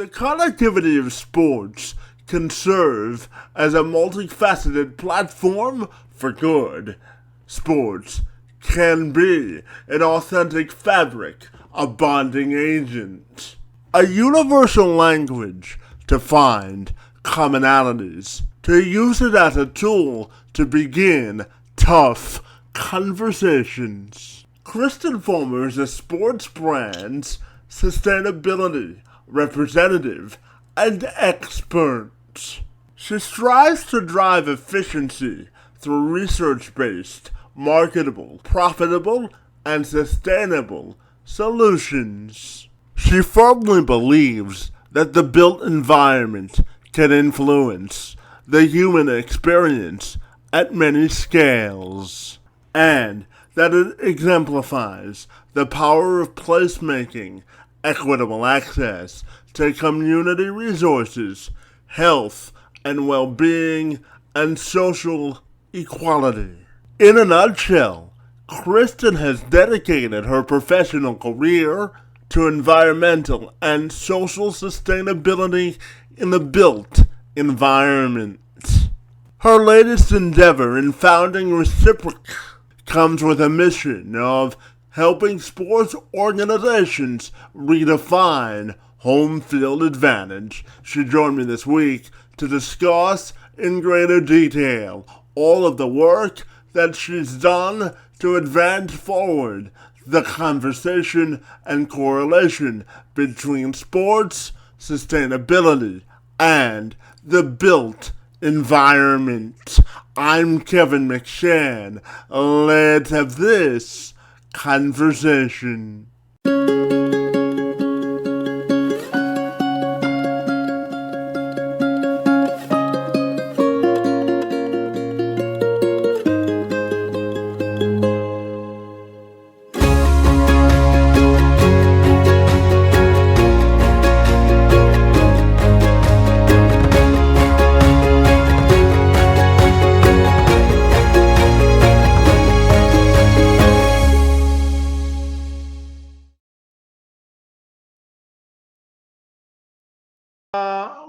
The connectivity of sports can serve as a multifaceted platform for good. Sports can be an authentic fabric, a bonding agent, a universal language to find commonalities, to use it as a tool to begin tough conversations. Kristen Fulmer is a sports brand's sustainability representative and expert. She strives to drive efficiency through research-based, marketable, profitable, and sustainable solutions. She firmly believes that the built environment can influence the human experience at many scales, and that it exemplifies the power of placemaking, equitable access to community resources, health and well-being, and social equality. In a nutshell, Kristen has dedicated her professional career to environmental and social sustainability in the built environment. Her latest endeavor in founding Recipric comes with a mission of helping sports organizations redefine home field advantage. She joined me this week to discuss in greater detail all of the work that she's done to advance forward the conversation and correlation between sports, sustainability, and the built environment. I'm Kevin McShann. Let's have this conversation.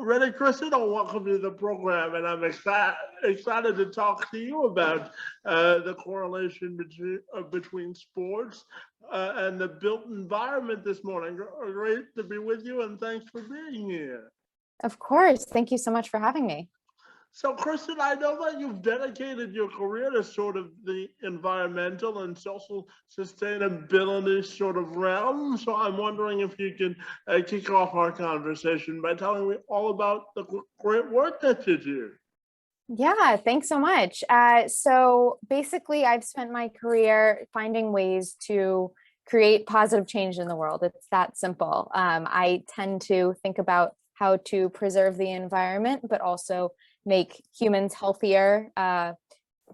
Ready, Kristen? Welcome to the program, and I'm excited to talk to you about the correlation between sports and the built environment this morning. Great to be with you, and thanks for being here. Of course. Thank you so much for having me. So, Kristen, I know that you've dedicated your career to sort of the environmental and social sustainability sort of realm. So I'm wondering if you can kick off our conversation by telling me all about the great work that you do. Yeah, thanks so much. So basically, I've spent my career finding ways to create positive change in the world. It's that simple. I tend to think about how to preserve the environment, but also make humans healthier,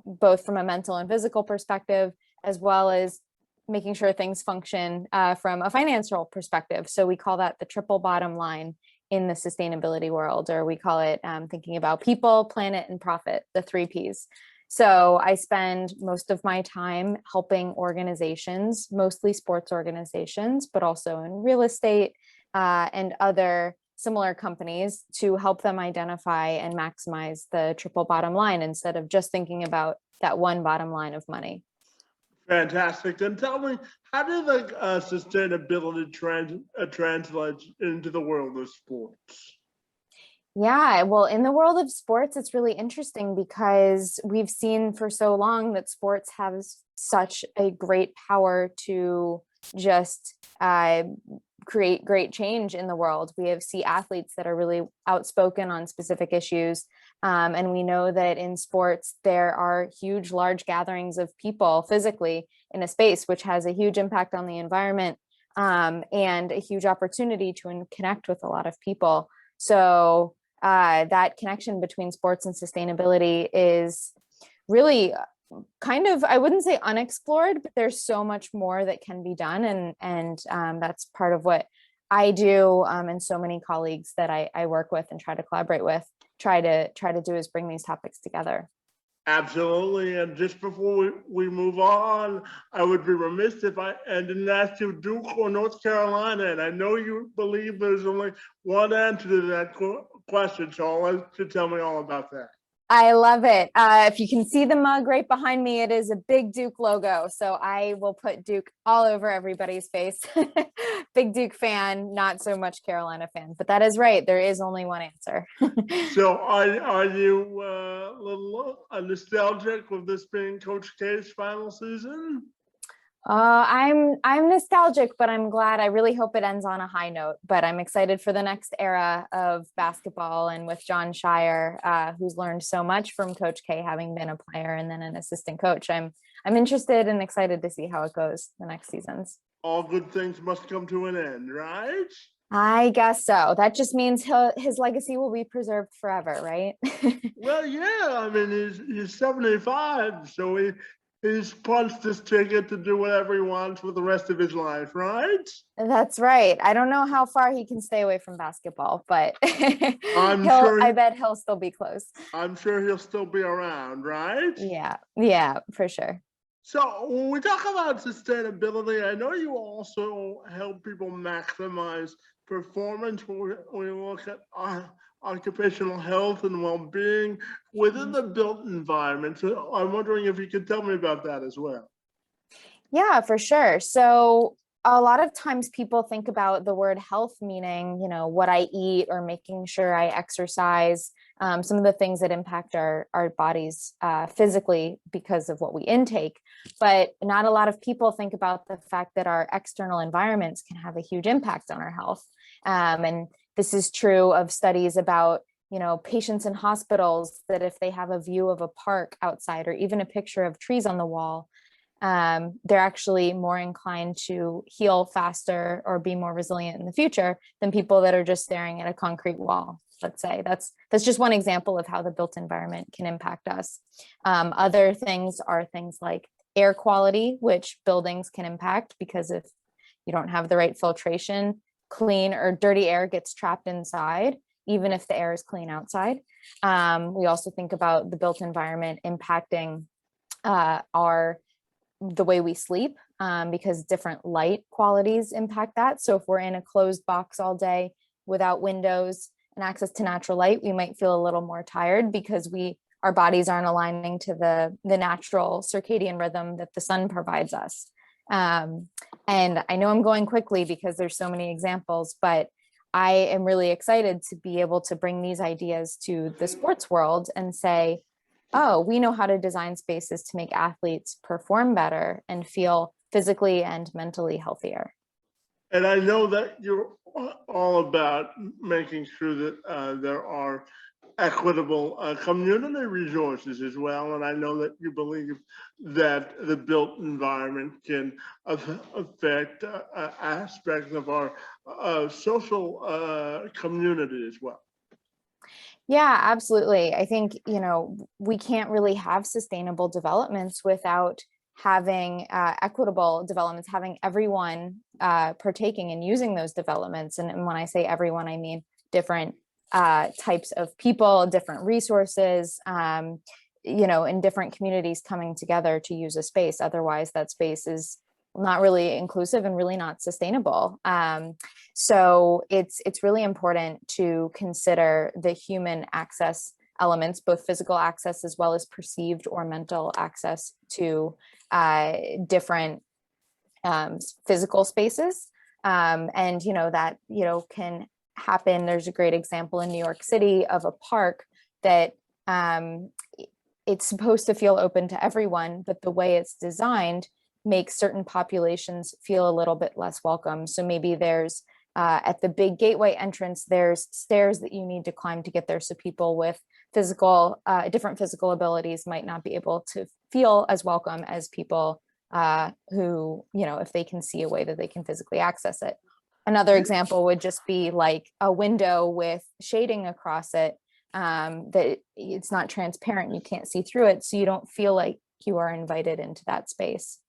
both from a mental and physical perspective, as well as making sure things function from a financial perspective. So we call that the triple bottom line in the sustainability world, or we call it thinking about people, planet, and profit, the 3 Ps. So I spend most of my time helping organizations, mostly sports organizations, but also in real estate and other similar companies, to help them identify and maximize the triple bottom line instead of just thinking about that one bottom line of money. Fantastic. And tell me, how do the sustainability translate into the world of sports? Yeah, well, in the world of sports, it's really interesting because we've seen for so long that sports have such a great power to just create great change in the world. We see athletes that are really outspoken on specific issues. And we know that in sports, there are huge, large gatherings of people physically in a space, which has a huge impact on the environment and a huge opportunity to connect with a lot of people. So that connection between sports and sustainability is really kind of, I wouldn't say unexplored, but there's so much more that can be done. And that's part of what I do. And so many colleagues that I work with and try to collaborate with, try to do is bring these topics together. Absolutely. And just before we move on, I would be remiss if I didn't ask you Duke or North Carolina. And I know you believe there's only one answer to that question. So I'll let you tell me all about that. I love it. If you can see the mug right behind me, it is a big Duke logo. So I will put Duke all over everybody's face. Big Duke fan, not so much Carolina fan, but that is right. There is only one answer. So are you a little nostalgic with this being Coach K's final season? I'm nostalgic, but I'm glad. I really hope it ends on a high note. But I'm excited for the next era of basketball, and with John Shire, who's learned so much from Coach K, having been a player and then an assistant coach. I'm interested and excited to see how it goes the next seasons. All good things must come to an end, right? I guess so. That just means his legacy will be preserved forever, right? Well, yeah. I mean, he's 75, so he's punched his ticket to do whatever he wants with the rest of his life, right? That's right. I don't know how far he can stay away from basketball, but I bet he'll still be close. I'm sure he'll still be around, right? Yeah, for sure. So when we talk about sustainability, I know you also help people maximize performance when we look at occupational health and well-being within the built environment. So I'm wondering if you could tell me about that as well. Yeah, for sure. So a lot of times people think about the word health meaning, what I eat or making sure I exercise, some of the things that impact our bodies physically because of what we intake. But not a lot of people think about the fact that our external environments can have a huge impact on our health. And this is true of studies about patients in hospitals, that if they have a view of a park outside or even a picture of trees on the wall, they're actually more inclined to heal faster or be more resilient in the future than people that are just staring at a concrete wall. Let's say that's just one example of how the built environment can impact us. Other things are things like air quality, which buildings can impact, because if you don't have the right filtration, clean or dirty air gets trapped inside, even if the air is clean outside. We also think about the built environment impacting the way we sleep, because different light qualities impact that. So if we're in a closed box all day without windows and access to natural light, we might feel a little more tired because our bodies aren't aligning to the natural circadian rhythm that the sun provides us. And I know I'm going quickly because there's so many examples, but I am really excited to be able to bring these ideas to the sports world and say, oh, we know how to design spaces to make athletes perform better and feel physically and mentally healthier. And I know that you're all about making sure that there are equitable community resources as well. And I know that you believe that the built environment can affect aspects of our social community as well. Yeah, absolutely. I think, we can't really have sustainable developments without having equitable developments, having everyone partaking and using those developments. And when I say everyone, I mean different types of people, different resources, in different communities coming together to use a space. Otherwise, that space is not really inclusive and really not sustainable. So it's really important to consider the human access elements, both physical access as well as perceived or mental access to different physical spaces. And that can happen. There's a great example in New York City of a park that it's supposed to feel open to everyone, but the way it's designed makes certain populations feel a little bit less welcome. So maybe there's at the big gateway entrance, there's stairs that you need to climb to get there. So people with different physical abilities might not be able to feel as welcome as people who, if they can see a way that they can physically access it. Another example would just be like a window with shading across it, that it's not transparent. You can't see through it. So you don't feel like you are invited into that space.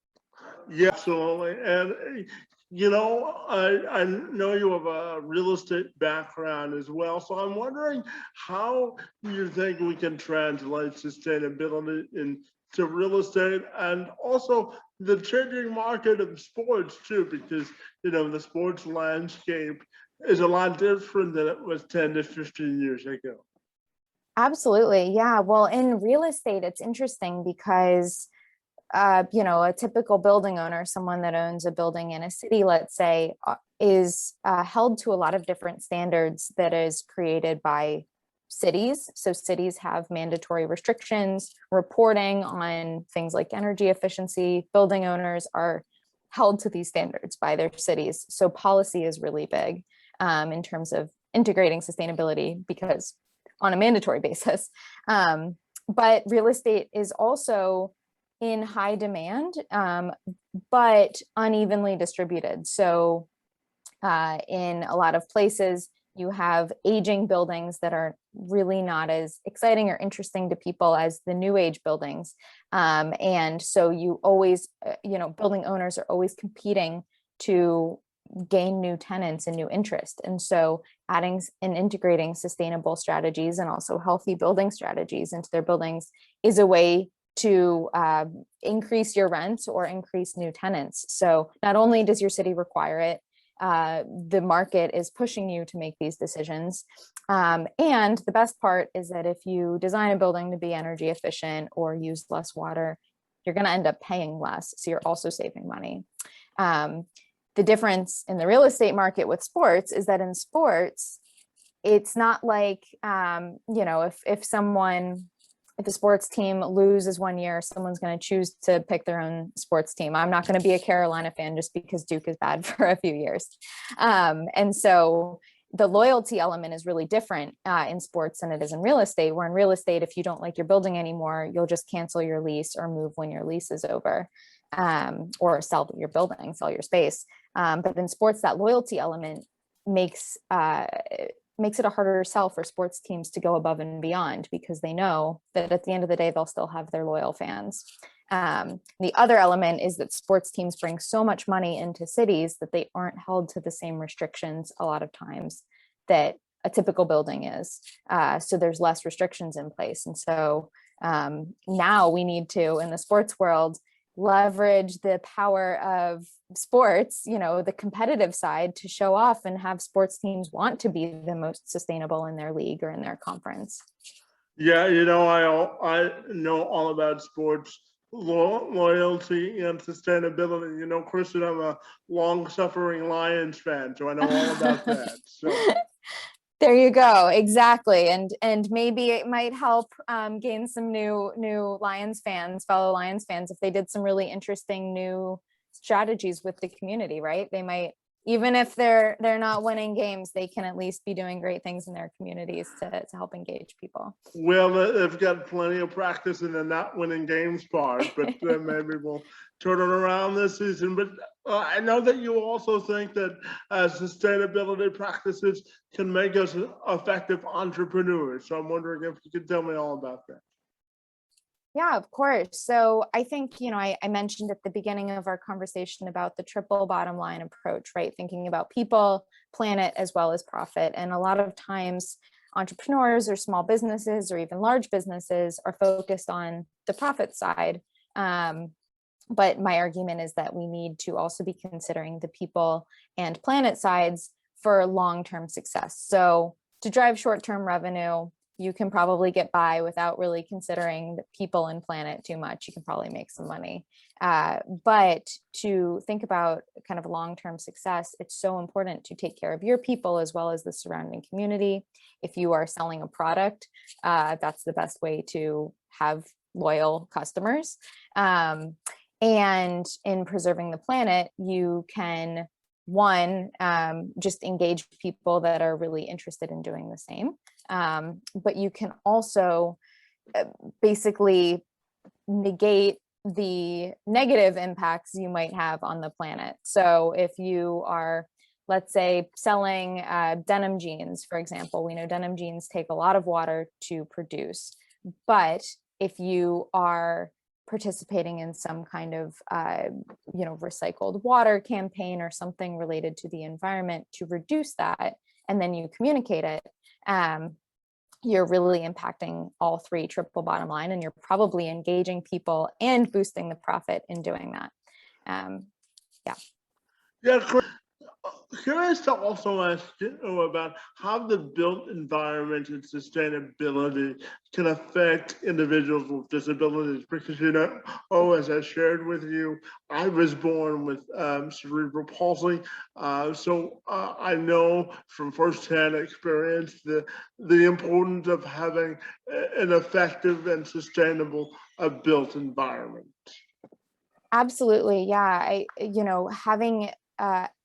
Yeah, absolutely. And I know you have a real estate background as well, so I'm wondering how you think we can translate sustainability into real estate and also the changing market of sports too, because, the sports landscape is a lot different than it was 10 to 15 years ago. Absolutely. Yeah. Well, in real estate, it's interesting because a typical building owner, someone that owns a building in a city, let's say, is held to a lot of different standards that is created by cities. So cities have mandatory restrictions, reporting on things like energy efficiency. Building owners are held to these standards by their cities. So policy is really big in terms of integrating sustainability because on a mandatory basis. But real estate is also in high demand, but unevenly distributed. So in a lot of places, you have aging buildings that are really not as exciting or interesting to people as the new age buildings. And so you always, building owners are always competing to gain new tenants and new interest. And so adding and integrating sustainable strategies and also healthy building strategies into their buildings is a way to increase your rents or increase new tenants. So not only does your city require it, the market is pushing you to make these decisions. And the best part is that if you design a building to be energy efficient or use less water, you're going to end up paying less. So you're also saving money. The difference in the real estate market with sports is that in sports, it's not like, if a sports team loses one year, someone's going to choose to pick their own sports team. I'm not going to be a Carolina fan just because Duke is bad for a few years. And so the loyalty element is really different in sports than it is in real estate, where in real estate, if you don't like your building anymore, you'll just cancel your lease or move when your lease is over, or sell your building, sell your space. But in sports, that loyalty element makes it a harder sell for sports teams to go above and beyond because they know that at the end of the day, they'll still have their loyal fans. The other element is that sports teams bring so much money into cities that they aren't held to the same restrictions a lot of times that a typical building is. So there's less restrictions in place. And so now we need to, in the sports world, leverage the power of sports, the competitive side, to show off and have sports teams want to be the most sustainable in their league or in their conference. Yeah, I know all about sports loyalty and sustainability. Kristen, I'm a long-suffering Lions fan, so I know all about that. So. There you go. Exactly. And maybe it might help gain some new fellow Lions fans, if they did some really interesting new strategies with the community, right? They might, even if they're not winning games, they can at least be doing great things in their communities to help engage people. Well, they've got plenty of practice in the not winning games part, but maybe we'll turn it around this season. But I know that you also think that sustainability practices can make us effective entrepreneurs. So I'm wondering if you could tell me all about that. Yeah, of course. So I think, I mentioned at the beginning of our conversation about the triple bottom line approach, right? Thinking about people, planet, as well as profit. And a lot of times entrepreneurs or small businesses or even large businesses are focused on the profit side. But my argument is that we need to also be considering the people and planet sides for long-term success. So to drive short-term revenue, you can probably get by without really considering the people and planet too much. You can probably make some money. But to think about kind of long-term success, it's so important to take care of your people as well as the surrounding community. If you are selling a product, that's the best way to have loyal customers. And in preserving the planet, you can, one, just engage people that are really interested in doing the same. But you can also basically negate the negative impacts you might have on the planet. So if you are, let's say, selling denim jeans, for example, we know denim jeans take a lot of water to produce. But if you are participating in some kind of, recycled water campaign or something related to the environment to reduce that, and then you communicate it, you're really impacting all three, triple bottom line, and you're probably engaging people and boosting the profit in doing that. Yeah, curious to also ask you about how the built environment and sustainability can affect individuals with disabilities, because as I shared with you, I was born with cerebral palsy, so I know from firsthand experience the importance of having an effective and sustainable built environment. Absolutely. Yeah. Having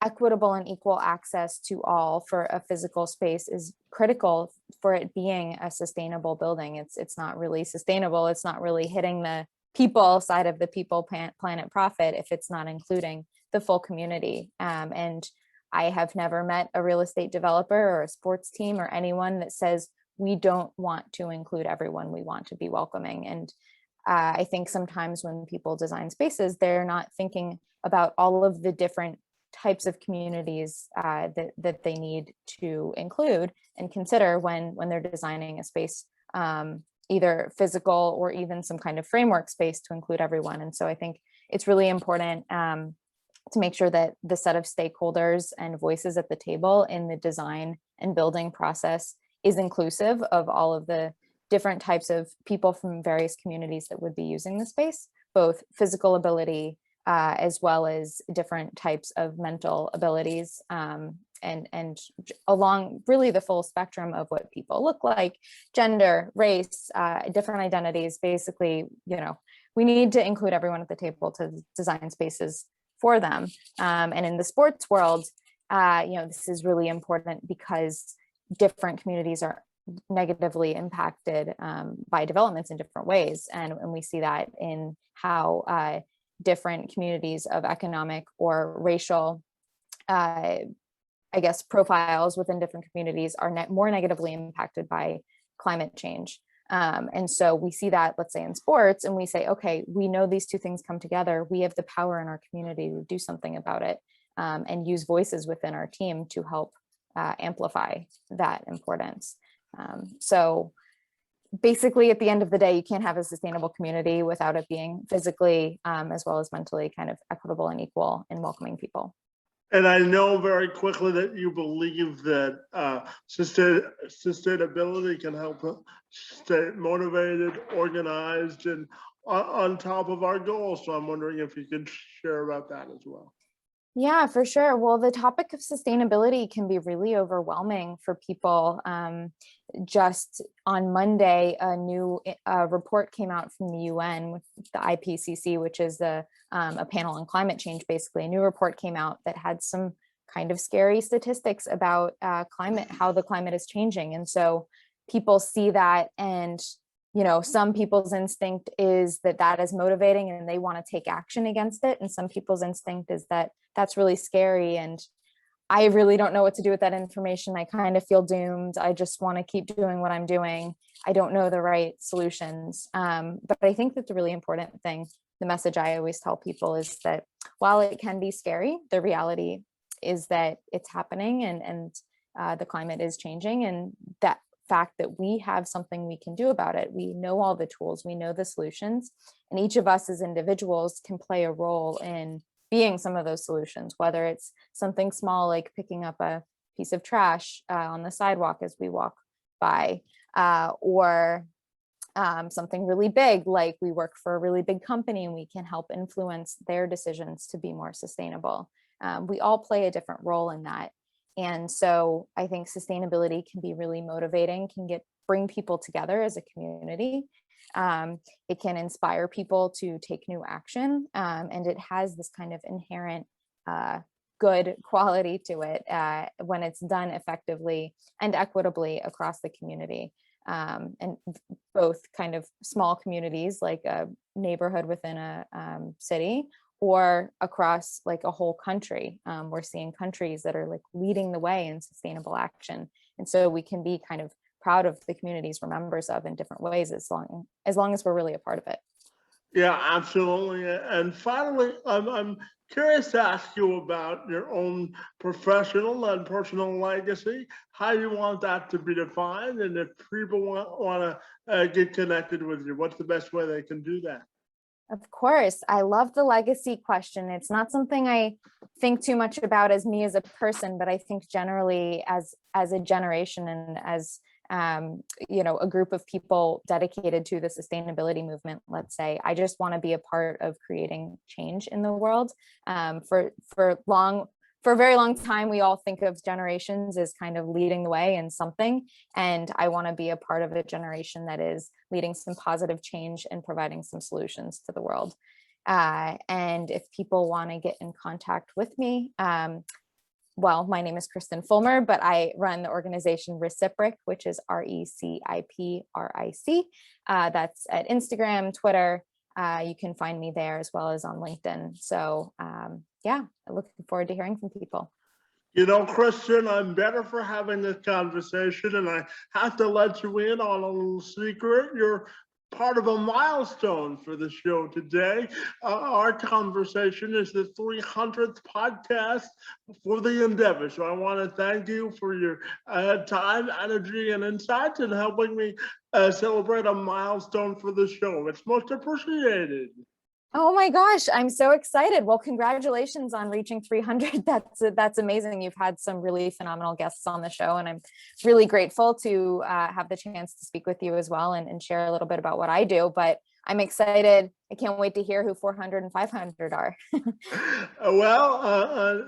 equitable and equal access to all for a physical space is critical for it being a sustainable building. It's not really sustainable. It's not really hitting the people side of the people planet profit if it's not including the full community. And I have never met a real estate developer or a sports team or anyone that says we don't want to include everyone. We want to be welcoming. And I think sometimes when people design spaces, they're not thinking about all of the different types of communities that they need to include and consider when they're designing a space, either physical or even some kind of framework space to include everyone. And so I think it's really important to make sure that the set of stakeholders and voices at the table in the design and building process is inclusive of all of the different types of people from various communities that would be using the space, both physical ability, as well as different types of mental abilities, and along really the full spectrum of what people look like, gender, race, different identities. Basically, we need to include everyone at the table to design spaces for them. And in the sports world, this is really important because different communities are negatively impacted by developments in different ways. And we see that in how different communities of economic or racial, profiles within different communities are more negatively impacted by climate change. And so we see that, let's say in sports, and we say, okay, we know these two things come together. We have the power in our community to do something about it, and use voices within our team to help amplify that importance. So basically, at the end of the day, you can't have a sustainable community without it being physically, as well as mentally, kind of equitable and equal and welcoming people. And I know very quickly that you believe that sustainability can help us stay motivated, organized, and on top of our goals. So I'm wondering if you could share about that as well. Yeah, for sure. Well, the topic of sustainability can be really overwhelming for people. Just on Monday, a new report came out from the UN, with the IPCC, which is a panel on climate change. Basically, a new report came out that had some kind of scary statistics about climate, how the climate is changing. And so people see that, and some people's instinct is that is motivating and they want to take action against it. And some people's instinct is that that's really scary, and I really don't know what to do with that information. I kind of feel doomed. I just want to keep doing what I'm doing. I don't know the right solutions. But I think that the really important thing, the message I always tell people, is that while it can be scary, the reality is that it's happening, and the climate is changing, and that fact that we have something we can do about it. We know all the tools, we know the solutions, and each of us as individuals can play a role in being some of those solutions, whether it's something small like picking up a piece of trash on the sidewalk as we walk by, or something really big, like we work for a really big company and we can help influence their decisions to be more sustainable. We all play a different role in that. And so I think sustainability can be really motivating, can bring people together as a community. It can inspire people to take new action, and it has this kind of inherent good quality to it when it's done effectively and equitably across the community, and both kind of small communities like a neighborhood within a city, or across like a whole country. We're seeing countries that are like leading the way in sustainable action, and so we can be kind of proud of the communities we're members of in different ways, as long as we're really a part of it. Yeah, absolutely. And finally, I'm curious to ask you about your own professional and personal legacy, how you want that to be defined, and if people want to get connected with you, what's the best way they can do that? Of course, I love the legacy question. It's not something I think too much about as me as a person, but I think generally as a generation and as a group of people dedicated to the sustainability movement. Let's say I just want to be a part of creating change in the world. For a very long time, we all think of generations as kind of leading the way in something. And I want to be a part of a generation that is leading some positive change and providing some solutions to the world. And if people want to get in contact with me, well, my name is Kristen Fulmer, but I run the organization Recipric, which is RECIPRIC. That's at Instagram, Twitter. You can find me there as well as on LinkedIn. So yeah, I'm looking forward to hearing from people. You know, Christian, I'm better for having this conversation, and I have to let you in on a little secret. You're part of a milestone for the show today. Our conversation is the 300th podcast for the endeavor. So I want to thank you for your time, energy, and insights in helping me celebrate a milestone for the show. It's most appreciated. Oh my gosh, I'm so excited. Well, congratulations on reaching 300. That's amazing. You've had some really phenomenal guests on the show, and I'm really grateful to have the chance to speak with you as well and share a little bit about what I do. But I'm excited. I can't wait to hear who 400 and 500 are.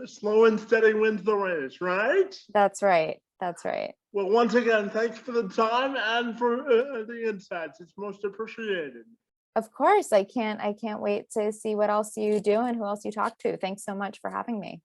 Slow and steady wins the race, right? That's right. That's right. Well, once again, thanks for the time and for the insights. It's most appreciated. Of course, I can't wait to see what else you do and who else you talk to. Thanks so much for having me.